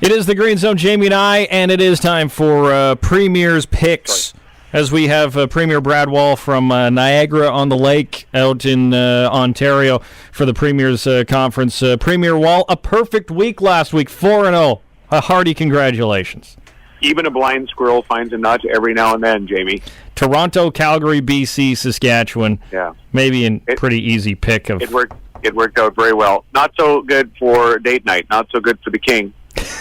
It is the Green Zone, Jamie and I, and it is time for Premier's Picks. As we have Premier Brad Wall from Niagara-on-the-lake out in Ontario for the Premier's Conference. Premier Wall, a perfect week last week, 4-0. A hearty congratulations. Even a blind squirrel finds a nut every now and then, Jamie. Toronto, Calgary, BC, Saskatchewan. Yeah. Maybe a pretty easy pick. It worked out very well. Not so good for date night. Not so good for the King.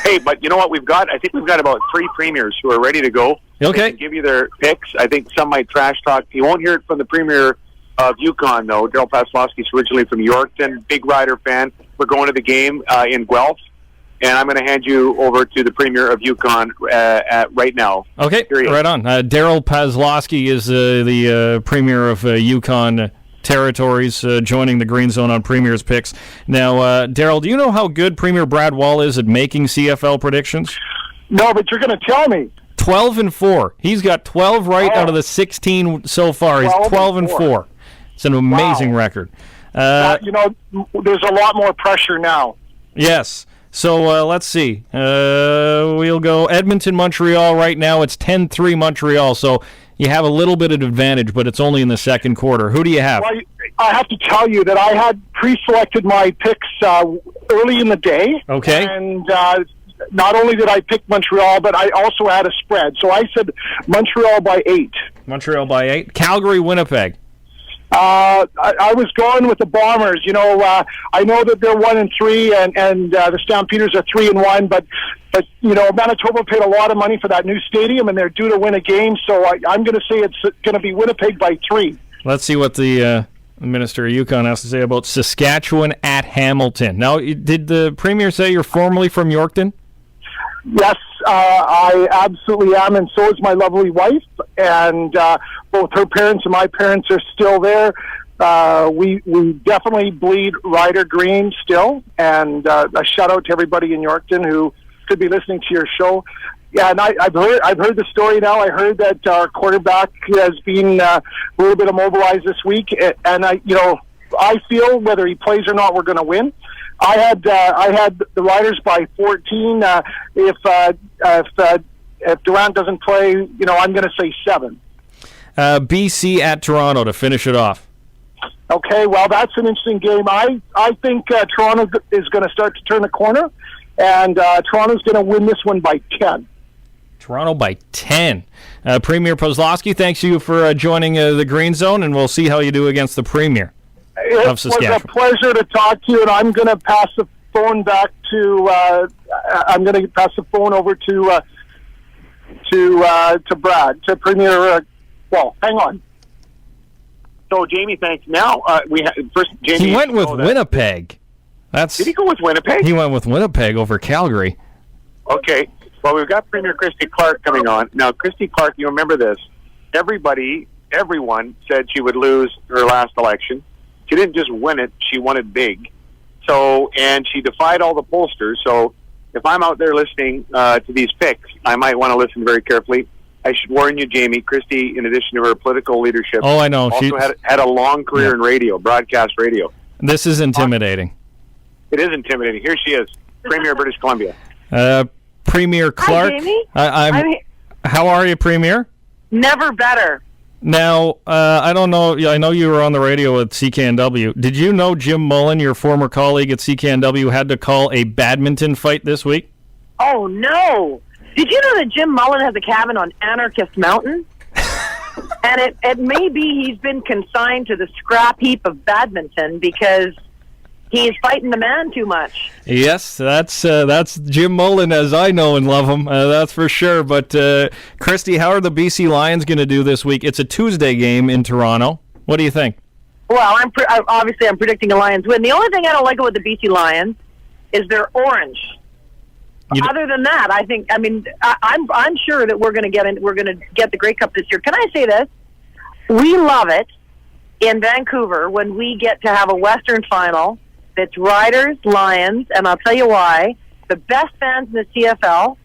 Hey, but you know what we've got? I think we've got about 3 premiers who are ready to go. Okay. They can give you their picks. I think some might trash talk. You won't hear it from the premier of Yukon, though. Darrell Pasloski is originally from Yorkton, big Rider fan. We're going to the game in Guelph, and I'm going to hand you over to the premier of Yukon right now. Okay, right on. Darrell Pasloski is the premier of Yukon Territories, joining the Green Zone on Premier's Picks. Now, Darrell, do you know how good Premier Brad Wall is at making CFL predictions? No, but you're going to tell me. 12-4. He's got 12 right out of the 16 so far. He's 12-4. It's an amazing record. There's a lot more pressure now. Yes. So let's see. We'll go Edmonton, Montreal right now. It's 10-3 Montreal. So you have a little bit of advantage, but it's only in the second quarter. Who do you have? Well, I have to tell you that I had pre-selected my picks early in the day. Okay. And not only did I pick Montreal, but I also had a spread. So I said Montreal by 8. Montreal by 8. Calgary, Winnipeg. I was going with the Bombers. I know that they're 1-3, and the Stampeders are 3-1, but Manitoba paid a lot of money for that new stadium, and they're due to win a game. So I'm going to say it's going to be Winnipeg by 3. Let's see what the Minister of Yukon has to say about Saskatchewan at Hamilton. Now, did the Premier say you're formerly from Yorkton? Yes, I absolutely am, and so is my lovely wife. And both her parents and my parents are still there. We definitely bleed Ryder Green still. And a shout out to everybody in Yorkton who could be listening to your show. Yeah, and I've heard the story now. I heard that our quarterback has been a little bit immobilized this week, and I feel whether he plays or not, we're going to win. I had the Riders by 14. If Durant doesn't play, I'm going to say 7. BC at Toronto to finish it off. Okay, well, that's an interesting game. I think Toronto is going to start to turn the corner, and Toronto's going to win this one by 10. Toronto by 10. Premier Pasloski, thanks you for joining the Green Zone, and we'll see how you do against the Premier of Saskatchewan. It was a pleasure to talk to you, and I'm going to pass the phone back to. I'm going to pass the phone over to Brad, to Premier. Hang on. So, Jamie, thanks. Now first. Jamie, he went with Winnipeg. Did he go with Winnipeg? He went with Winnipeg over Calgary. Okay. Well, we've got Premier Christy Clark coming on. Now, Christy Clark, you remember this. Everyone said she would lose her last election. She didn't just win it, she won it big. So, and she defied all the pollsters. So if I'm out there listening to these picks, I might want to listen very carefully. I should warn you, Jamie, Christy, in addition to her political leadership, I know. also had a long career in radio, broadcast radio. This is intimidating. It is intimidating. Here she is, Premier of British Columbia. Premier Clark. Hi, Jamie. How are you, Premier? Never better. Now, I don't know. I know you were on the radio at CKNW. Did you know Jim Mullen, your former colleague at CKNW, had to call a badminton fight this week? Oh, no. Did you know that Jim Mullen has a cabin on Anarchist Mountain? And it may be he's been consigned to the scrap heap of badminton because he's fighting the man too much. Yes, that's Jim Mullen as I know and love him. That's for sure. But, Christy, how are the BC Lions going to do this week? It's a Tuesday game in Toronto. What do you think? Well, I'm predicting the Lions win. The only thing I don't like about the BC Lions is they're orange. Other than that, I'm sure that we're going to get the Grey Cup this year. Can I say this? We love it in Vancouver when we get to have a Western final that's Riders, Lions, and I'll tell you why. The best fans in the CFL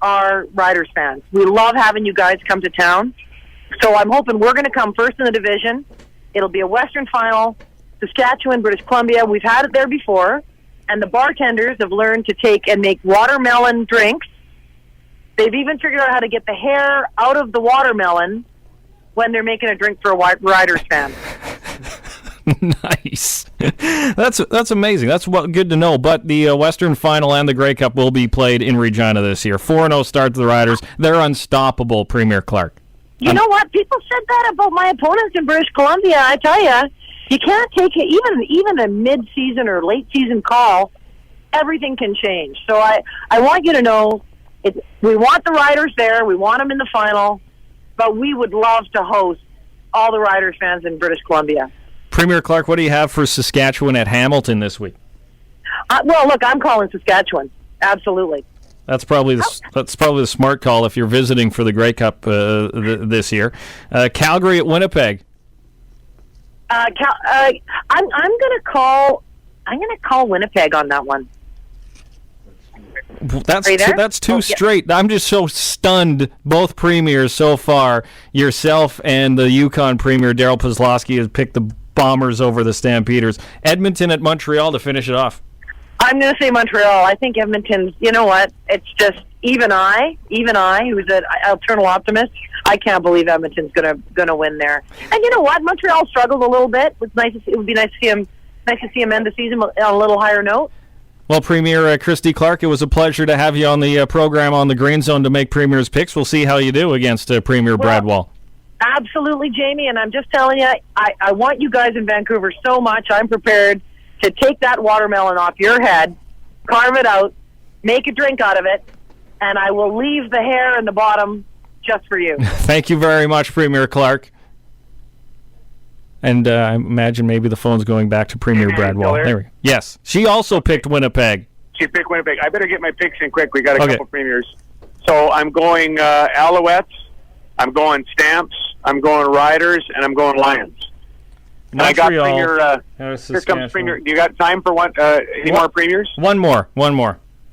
are Riders fans. We love having you guys come to town. So I'm hoping we're going to come first in the division. It'll be a Western final, Saskatchewan, British Columbia. We've had it there before. and the bartenders have learned to take and make watermelon drinks. They've even figured out how to get the hair out of the watermelon when they're making a drink for a Riders fan. Nice. That's amazing. That's good to know. But the Western Final and the Grey Cup will be played in Regina this year. 4-0 start to the Riders. They're unstoppable, Premier Clark. You know what? People said that about my opponents in British Columbia. I tell you can't take it, even a mid-season or late-season call. Everything can change. So I want you to know, we want the Riders there. We want them in the final. But we would love to host all the Riders fans in British Columbia. Premier Clark, what do you have for Saskatchewan at Hamilton this week? Well, look, I'm calling Saskatchewan. Absolutely. That's probably the smart call if you're visiting for the Grey Cup this year. Calgary at Winnipeg. I'm going to call Winnipeg on that one. That's two straight. I'm just so stunned. Both premiers so far, yourself and the Yukon premier Darrell Pasloski, has picked the Bombers over the Stampeders. Edmonton at Montreal to finish it off. I'm going to say Montreal. I think Edmonton's, you know what? It's just even I, who's an eternal optimist, I can't believe Edmonton's going to win there. And you know what? Montreal struggled a little bit. It would be nice to see him end the season on a little higher note. Well, Premier Christy Clark, it was a pleasure to have you on the program on the Green Zone to make Premier's picks. We'll see how you do against Premier Bradwell. Absolutely, Jamie, and I'm just telling you, I want you guys in Vancouver so much. I'm prepared to take that watermelon off your head, carve it out, make a drink out of it, and I will leave the hair in the bottom just for you. Thank you very much, Premier Clark. And I imagine maybe the phone's going back to Premier Bradwell. There we go. Yes. She also picked Winnipeg. She picked Winnipeg. I better get my picks in quick. We got a couple premiers. So I'm going Alouettes. I'm going Stamps. I'm going Riders. And I'm going Lions. And I got Premier. Here comes Premier. You got time for one? Any more premiers? One more.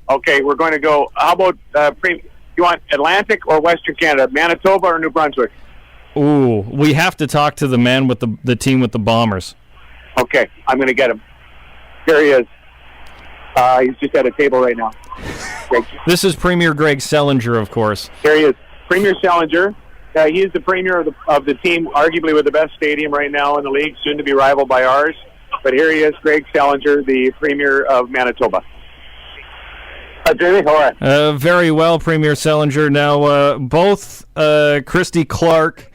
Okay, we're going to go. How about you want Atlantic or Western Canada? Manitoba or New Brunswick? Ooh, we have to talk to the man with the team with the Bombers. Okay, I'm going to get him. Here he is. He's just at a table right now. This is Premier Greg Selinger, of course. Here he is. Premier Selinger. He is the premier of the team, arguably with the best stadium right now in the league, soon to be rivaled by ours. But here he is, Greg Selinger, the premier of Manitoba. Jamie, all right. Very well, Premier Selinger. Now, both Christy Clark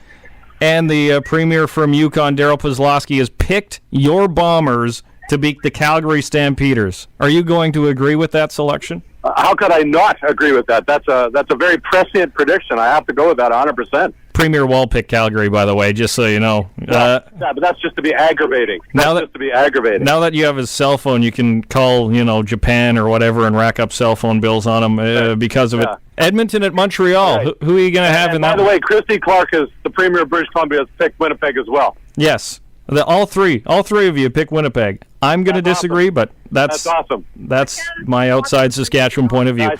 and the premier from Yukon, Darrell Pasloski, has picked your Bombers to beat the Calgary Stampeders. Are you going to agree with that selection? How could I not agree with that? That's a very prescient prediction. I have to go with that 100%. Premier Wall picked Calgary, by the way, just so you know. Yeah, but that's just to be aggravating. Now that you have his cell phone, you can call, Japan or whatever and rack up cell phone bills on him because of it. Edmonton at Montreal. Right. Who are you going to have in that? By the way, Christy Clark, is the premier of British Columbia, has picked Winnipeg as well. Yes. All three of you pick Winnipeg. I'm going to disagree, awesome. But that's awesome. That's my outside Saskatchewan point of view.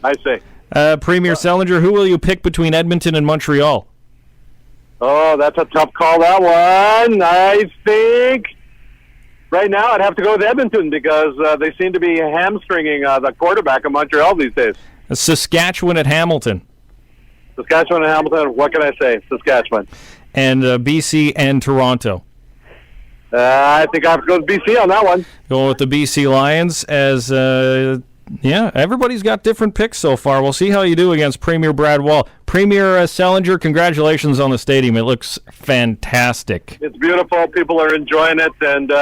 I see. Premier Selinger, who will you pick between Edmonton and Montreal? Oh, that's a tough call, that one. I think right now I'd have to go with Edmonton because they seem to be hamstringing the quarterback of Montreal these days. Saskatchewan at Hamilton. Saskatchewan and Hamilton, what can I say? Saskatchewan. And BC and Toronto. I think I have to go with BC on that one. Going with the BC Lions as, everybody's got different picks so far. We'll see how you do against Premier Bradwell. Premier Selinger, congratulations on the stadium. It looks fantastic. It's beautiful. People are enjoying it, and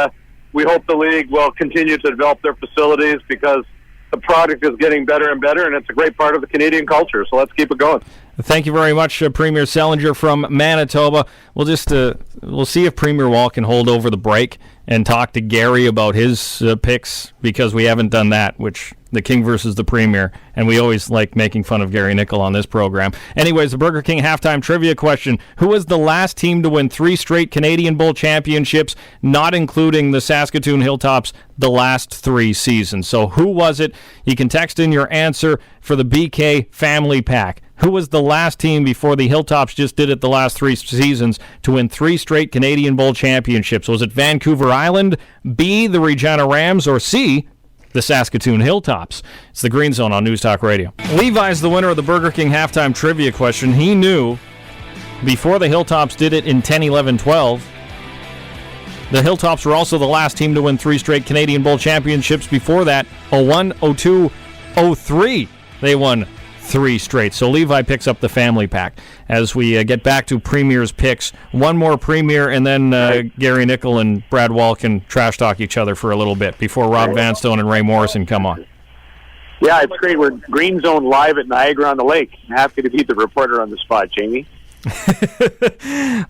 we hope the league will continue to develop their facilities because the product is getting better and better, and it's a great part of the Canadian culture, so let's keep it going. Thank you very much, Premier Selinger from Manitoba. We'll see if Premier Wall can hold over the break and talk to Gary about his picks, because we haven't done that, which the King versus the Premier, and we always like making fun of Gary Nickel on this program. Anyways, the Burger King halftime trivia question: who was the last team to win 3 straight Canadian Bowl championships, not including the Saskatoon Hilltops, the last 3 seasons? So who was it? You can text in your answer for the BK Family Pack. Who was the last team before the Hilltops just did it the last 3 seasons to win 3 straight Canadian Bowl championships? Was it Vancouver Island, B, the Regina Rams, or C, the Saskatoon Hilltops. It's the Green Zone on News Talk Radio. Levi's the winner of the Burger King halftime trivia question. He knew before the Hilltops did it in 10, 11, 12. The Hilltops were also the last team to win 3 straight Canadian Bowl championships. Before that, 01, 02, 03, they won 3 straight. So Levi picks up the family pack as we get back to Premier's picks. One more Premier, and then Gary Nickel and Brad Wall can trash talk each other for a little bit before Rob Vanstone and Ray Morrison come on. Yeah, it's great. We're Green Zone live at Niagara-on-the-Lake. I'm happy to be the reporter on the spot, Jamie.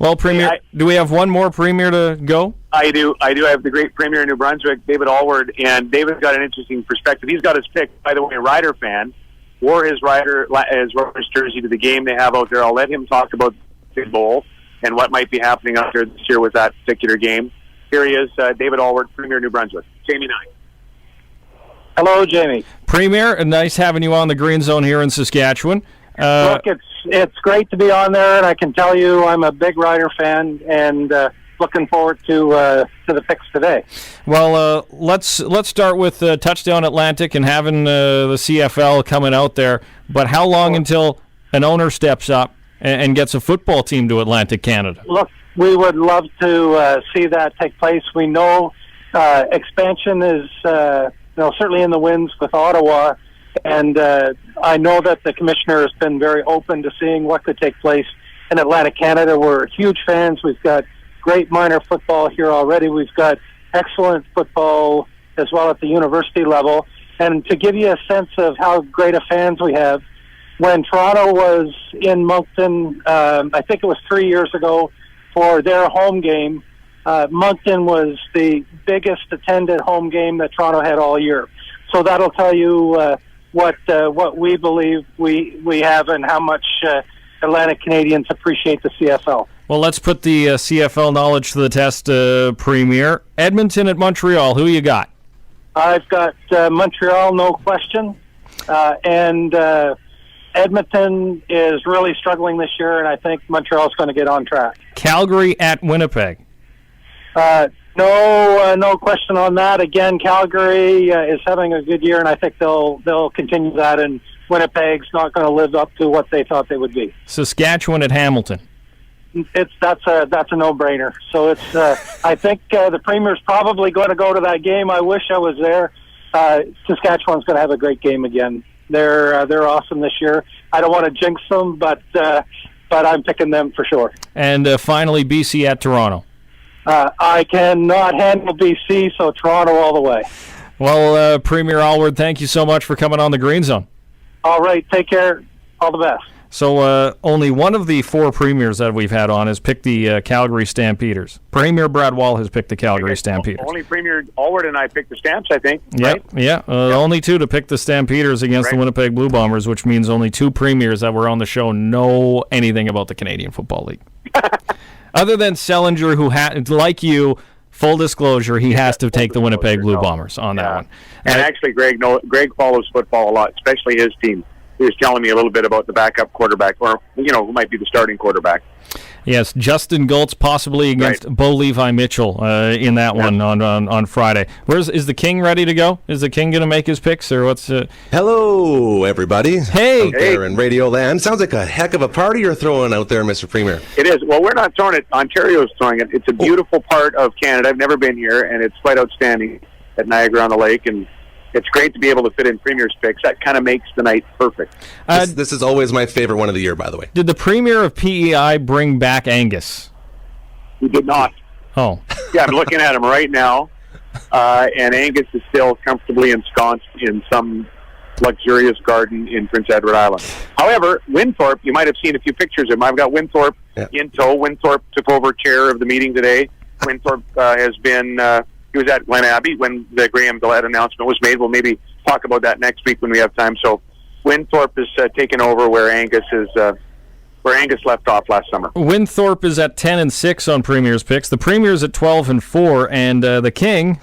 Well, Premier, do we have one more Premier to go? I do. I have the great Premier of New Brunswick, David Alward, and David's got an interesting perspective. He's got his pick, by the way, a Rider fan, wore his Rider's jersey to the game they have out there. I'll let him talk about the bowl and what might be happening out there this year with that particular game. Here he is, David Alward, Premier of New Brunswick. Jamie Nye. Hello, Jamie. Premier, nice having you on the Green Zone here in Saskatchewan. Look, it's great to be on there, and I can tell you I'm a big Rider fan, and looking forward to the picks today. Well, let's start with Touchdown Atlantic and having the CFL coming out there. But how long until an owner steps up and gets a football team to Atlantic Canada? Look, we would love to see that take place. We know expansion is certainly in the winds with Ottawa. And I know that the commissioner has been very open to seeing what could take place in Atlantic Canada. We're huge fans. We've got great minor football here already. We've got excellent football as well at the university level. And to give you a sense of how great of fans we have, when Toronto was in Moncton, I think it was 3 years ago, for their home game, Moncton was the biggest attended home game that Toronto had all year. So that'll tell you what we believe we have and how much Atlantic Canadians appreciate the CFL. Well, let's put the CFL knowledge to the test, Premier. Edmonton at Montreal, who you got? I've got Montreal, no question. And Edmonton is really struggling this year, and I think Montreal's going to get on track. Calgary at Winnipeg. No question on that. Again, Calgary is having a good year, and I think they'll continue that. And Winnipeg's not going to live up to what they thought they would be. Saskatchewan at Hamilton. That's a no-brainer. So it's I think the Premier's probably going to go to that game. I wish I was there. Saskatchewan's going to have a great game again. They're awesome this year. I don't want to jinx them, but I'm picking them for sure. And finally, BC at Toronto. I cannot handle BC, so Toronto all the way. Well, Premier Alward, thank you so much for coming on the Green Zone. All right, take care. All the best. So only one of the 4 premiers that we've had on has picked the Calgary Stampeders. Premier Brad Wall has picked the Calgary Stampeders. Only Premier Alward and I picked the Stamps, I think. Yep, right? Yeah. Only 2 to pick the Stampeders against the Winnipeg Blue Bombers, which means only 2 premiers that were on the show know anything about the Canadian Football League. Other than Selinger, who like you, full disclosure, he has to take the Winnipeg Blue Bombers on that one. And actually, Greg follows football a lot, especially his team. He was telling me a little bit about the backup quarterback, or who might be the starting quarterback. Yes, Justin Gultz possibly against Bo Levi Mitchell in that one on Friday. Is the King ready to go? Is the King going to make his picks, or what's? Hello, everybody. Hey, out there in Radio Land. Sounds like a heck of a party you're throwing out there, Mr. Premier. It is. Well, we're not throwing it. Ontario's throwing it. It's a beautiful part of Canada. I've never been here, and it's quite outstanding at Niagara-on-the-Lake, and it's great to be able to fit in Premier's picks. That kind of makes the night perfect. This is always my favorite one of the year, by the way. Did the Premier of PEI bring back Angus? He did not. Oh. Yeah, I'm looking at him right now, and Angus is still comfortably ensconced in some luxurious garden in Prince Edward Island. However, Winthorpe, you might have seen a few pictures of him. I've got Winthorpe in tow. Winthorpe took over chair of the meeting today. Winthorpe has been... he was at Glen Abbey when the Graham Gillette announcement was made. We'll maybe talk about that next week when we have time. So Winthorpe is taken over where Angus left off last summer. Winthorpe is at 10-6 on Premier's picks. The Premier's at 12-4, and the King,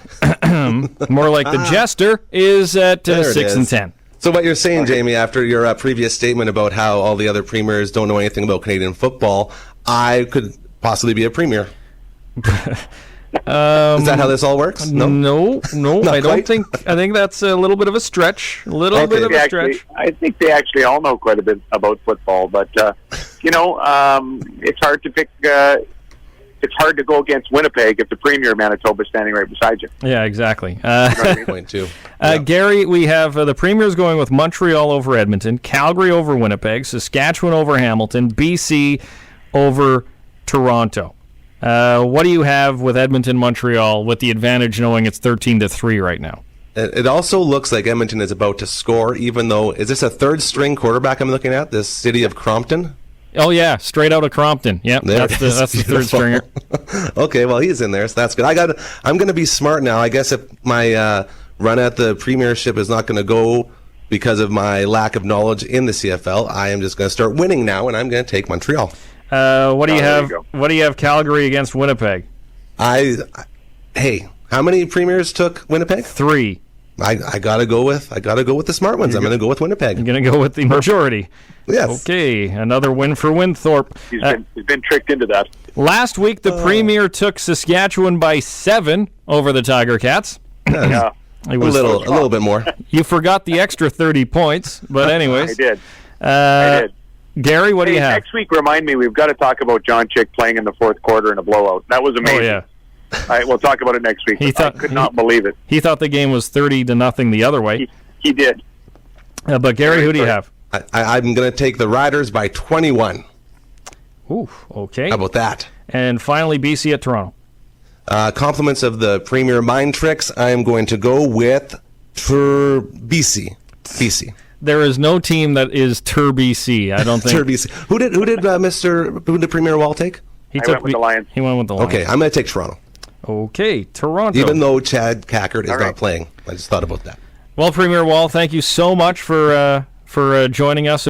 more like the Jester, is at 6-10. So what you're saying, Jamie, after your previous statement about how all the other premiers don't know anything about Canadian football, I could possibly be a premier. Is that how this all works? No, Not I don't quite? think. I think that's a little bit of a stretch. A little bit of a stretch. I think they actually all know quite a bit about football, but it's hard to pick. It's hard to go against Winnipeg if the Premier of Manitoba is standing right beside you. Yeah, exactly. Point two. Gary, we have the Premier's going with Montreal over Edmonton, Calgary over Winnipeg, Saskatchewan over Hamilton, BC over Toronto. What do you have with Edmonton, Montreal, with the advantage knowing it's 13-3 right now? It also looks like Edmonton is about to score, even though, is this a third-string quarterback I'm looking at, this city of Crompton? Oh, yeah, straight out of Crompton. Yep, that's the third stringer. Okay, well, he's in there, so that's good. I'm going to be smart now. I guess if my run at the premiership is not going to go because of my lack of knowledge in the CFL, I am just going to start winning now, and I'm going to take Montreal. What do you have? you go. What do you have? Calgary against Winnipeg. Hey, how many premiers took Winnipeg? 3. I gotta go with the smart ones. I'm gonna go with Winnipeg. I'm gonna go with the majority. Yes. Okay, another win for Winthrop. He's been tricked into that. Last week, the Premier took Saskatchewan by 7 over the Tiger Cats. Yeah, It was a little bit more. You forgot the extra 30 points, but anyways. I did. I did. Gary, what do you have? Next week, remind me, we've got to talk about John Chick playing in the fourth quarter in a blowout. That was amazing. Oh, yeah. All right, we'll talk about it next week. I could not believe it. He thought the game was 30-0 the other way. He did. But Gary, who do you have? I'm going to take the Riders by 21. Ooh, okay. How about that? And finally, BC at Toronto. Compliments of the Premier mind tricks. I am going to go with BC. BC. There is no team that is BC. I don't think. BC. Who did Premier Wall take? He went with the Lions. He went with the Lions. Okay, I'm going to take Toronto. Okay, Toronto. Even though Chad Cackert is All right. not playing. I just thought about that. Well, Premier Wall, thank you so much for joining us.